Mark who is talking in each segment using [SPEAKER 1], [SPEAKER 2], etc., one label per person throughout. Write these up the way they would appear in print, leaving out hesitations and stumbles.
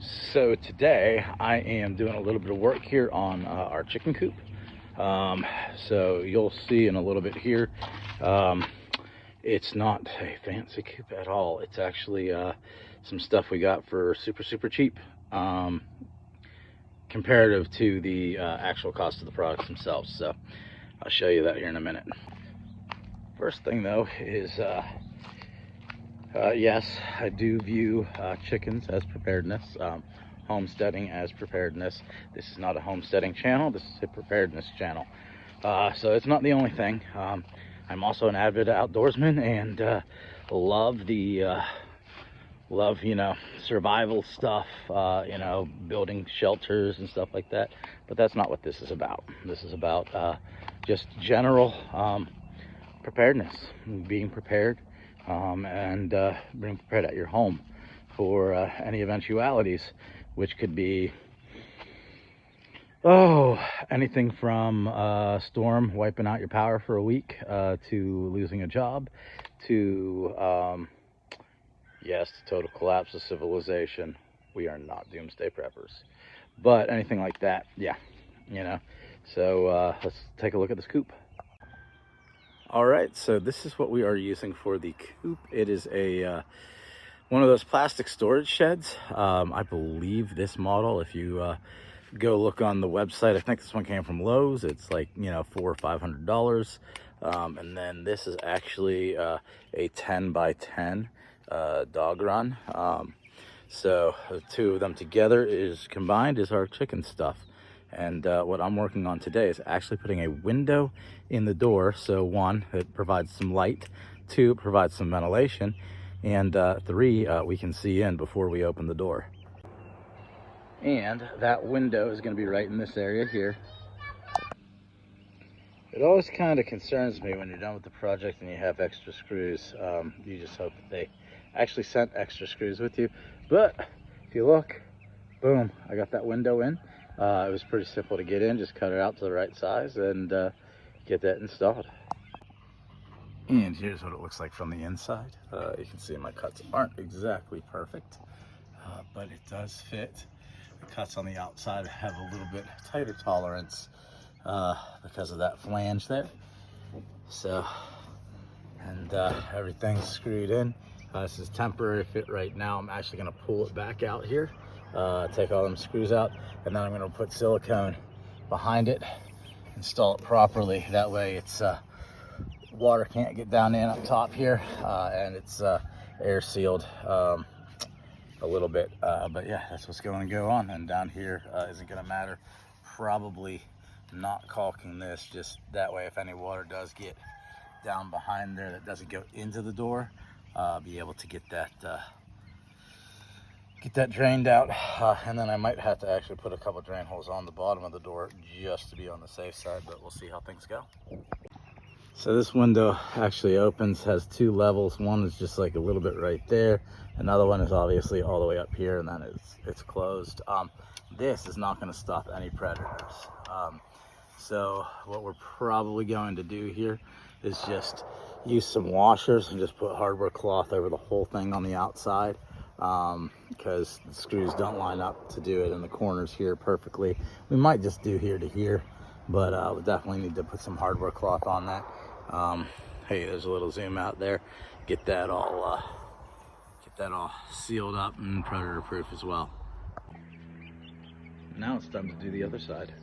[SPEAKER 1] So today I am doing a little bit of work here on our chicken coop. So you'll see in a little bit here, it's not a fancy coop at all. It's actually some stuff we got for super cheap, comparative to the actual cost of the products themselves. So I'll show you that here in a minute. First thing though is yes, I do view chickens as preparedness, homesteading as preparedness. This is not a homesteading channel, this is a preparedness channel. So it's not the only thing. I'm also an avid outdoorsman and love the survival stuff, building shelters and stuff like that. But that's not what this is about. This is about just general preparedness, being prepared, and being prepared at your home for any eventualities, which could be anything from a storm wiping out your power for a week, to losing a job, to yes, total collapse of civilization. We are not doomsday preppers, but anything like that, yeah, so let's take a look at this coop. All right, so this is what we are using for the coop. It is a one of those plastic storage sheds. I believe this model, if you go look on the website, I think this one came from Lowe's. It's like, $400 or $500. And then this is actually a 10 by 10 dog run. So the two of them together combined is our chicken stuff. And what I'm working on today is actually putting a window in the door. So one, it provides some light. Two, it provides some ventilation. And three, we can see in before we open the door. And that window is going to be right in this area here. It always kind of concerns me when you're done with the project and you have extra screws. You just hope that they actually sent extra screws with you. But if you look, boom, I got that window in. It was pretty simple to get in, just cut it out to the right size and get that installed. And here's what it looks like from the inside. You can see my cuts aren't exactly perfect, but it does fit. The cuts on the outside have a little bit tighter tolerance because of that flange there. So, and everything's screwed in. This is temporary fit right now. I'm actually gonna pull it back out here, take all them screws out, and then I'm gonna put silicone behind it, install it properly. That way it's water can't get down in up top here, and it's air sealed a little bit. But yeah, that's what's going to go on. And down here isn't going to matter. Probably not caulking this, just that way if any water does get down behind there that doesn't go into the door, be able to get that drained out. And then I might have to actually put a couple drain holes on the bottom of the door just to be on the safe side, but we'll see how things go. So this window actually opens, has two levels. One is just like a little bit right there. Another one is obviously all the way up here, and then it's closed. This is not going to stop any predators. So what we're probably going to do here is just use some washers and just put hardware cloth over the whole thing on the outside, because the screws don't line up to do it in the corners here perfectly. We might just do here to here, but we definitely need to put some hardware cloth on that. Hey, there's a little zoom out there. Get that all sealed up and predator proof as well. Now it's time to do the other side.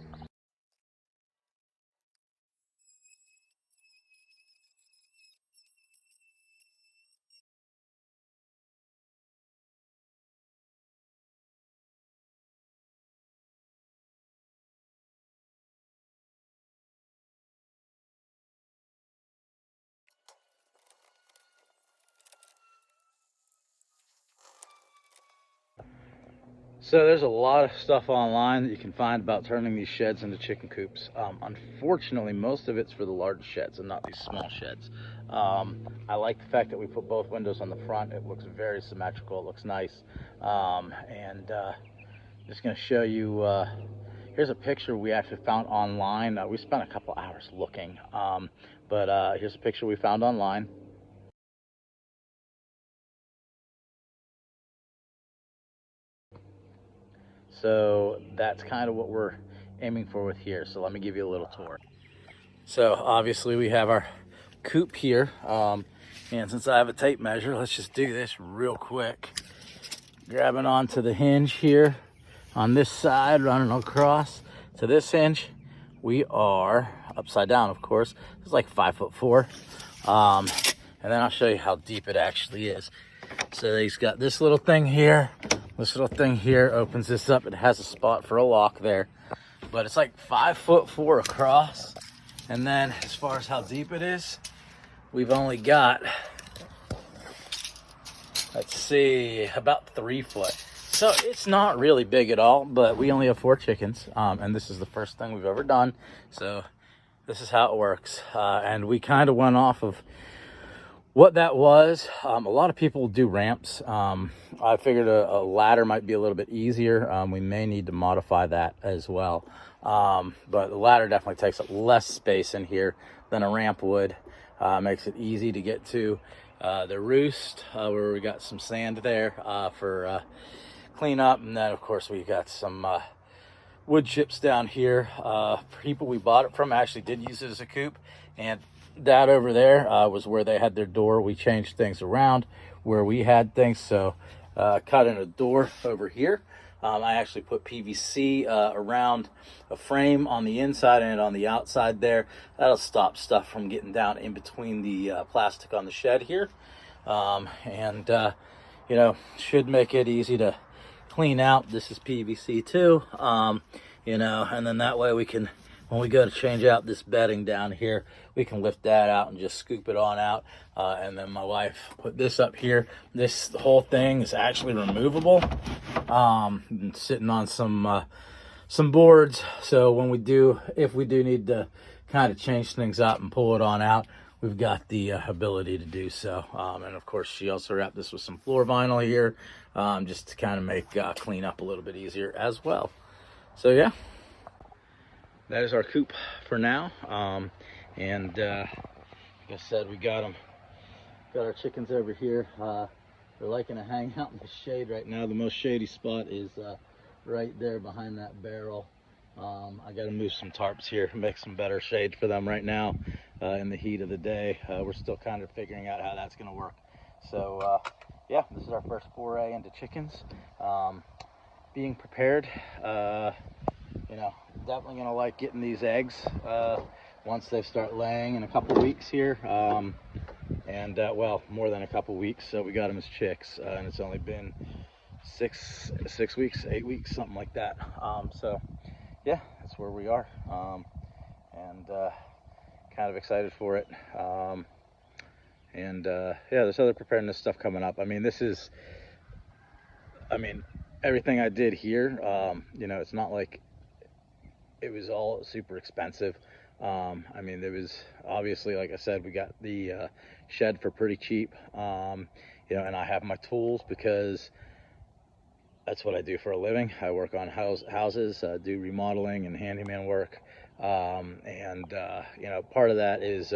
[SPEAKER 1] So there's a lot of stuff online that you can find about turning these sheds into chicken coops. Unfortunately, most of it's for the large sheds and not these small sheds. I like the fact that we put both windows on the front. It looks very symmetrical. It looks nice. And just going to show you, here's a picture we actually found online. We spent a couple hours looking, but here's a picture we found online. So that's kind of what we're aiming for with here. So let me give you a little tour. So obviously we have our coop here. And since I have a tape measure, let's just do this real quick. Grabbing onto the hinge here on this side, running across to this hinge. We are upside down, of course. It's like 5'4". And then I'll show you how deep it actually is. So he's got this little thing here. This little thing here opens this up. It has a spot for a lock there, but it's like 5'4" across. And then as far as how deep it is, we've only got, let's see, about 3 foot. So it's not really big at all, but we only have 4 chickens. And this is the first thing we've ever done. So this is how it works. And we kind of went off of what that was. A lot of people do ramps. I figured a ladder might be a little bit easier. We may need to modify that as well. But the ladder definitely takes up less space in here than a ramp would. Makes it easy to get to the roost, where we got some sand there for clean up. And then of course we got some wood chips down here. People we bought it from actually did use it as a coop, and that over there was where they had their door. We changed things around where we had things, so cut in a door over here. I actually put PVC around a frame on the inside and on the outside there. That'll stop stuff from getting down in between the plastic on the shed here. You know, should make it easy to clean out. This is PVC too, you know, and then that way we can, when we go to change out this bedding down here, we can lift that out and just scoop it on out. And then my wife put this up here. This whole thing is actually removable, sitting on some boards. So when we do, if we do need to kind of change things up and pull it on out, we've got the ability to do so. And of course, she also wrapped this with some floor vinyl here, just to kind of make clean up a little bit easier as well. So yeah, that is our coop for now. Like I said, we got our chickens over here. They're liking to hang out in the shade right now. The most shady spot is right there behind that barrel. I got to move some tarps here, make some better shade for them right now in the heat of the day. We're still kind of figuring out how that's going to work. So yeah, this is our first foray into chickens. Being prepared, you know, definitely going to like getting these eggs once they start laying in a couple weeks here. Well, more than a couple weeks. So we got them as chicks, and it's only been 6 weeks, 8 weeks, something like that. So yeah, that's where we are, kind of excited for it. Yeah, there's other preparedness stuff coming up. I mean, everything I did here, you know, it's not like it was all super expensive. I mean, there was obviously, like I said, we got the shed for pretty cheap, you know, and I have my tools because that's what I do for a living. I work on houses, do remodeling and handyman work. You know, part of that is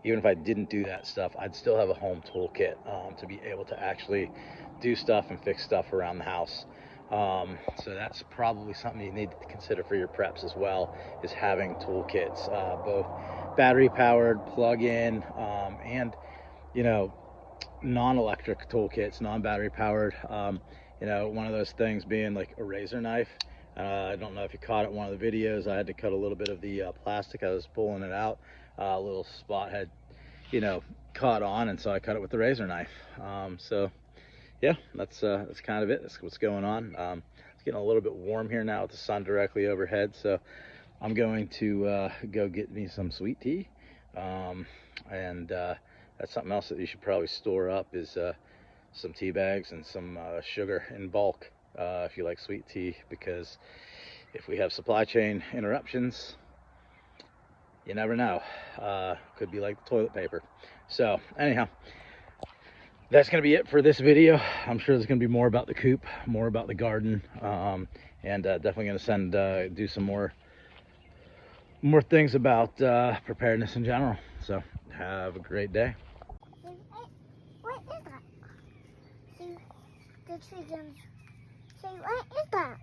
[SPEAKER 1] even if I didn't do that stuff, I'd still have a home toolkit to be able to actually do stuff and fix stuff around the house. So that's probably something you need to consider for your preps as well, is having toolkits, both battery powered, plug-in, and, you know, non-electric toolkits, non-battery powered. You know, one of those things being like a razor knife. I don't know if you caught it in one of the videos. I had to cut a little bit of the plastic. I was pulling it out. A little spot had, you know, caught on, and so I cut it with the razor knife. So yeah, that's kind of it. That's what's going on. It's getting a little bit warm here now with the sun directly overhead. So I'm going to go get me some sweet tea. That's something else that you should probably store up is some tea bags and some sugar in bulk if you like sweet tea, because if we have supply chain interruptions, you never know. Could be like toilet paper. So anyhow, that's going to be it for this video. I'm sure there's going to be more about the coop, more about the garden, and definitely going to do some more things about preparedness in general. So have a great day.
[SPEAKER 2] What is that? See, the chickens. See, what is that?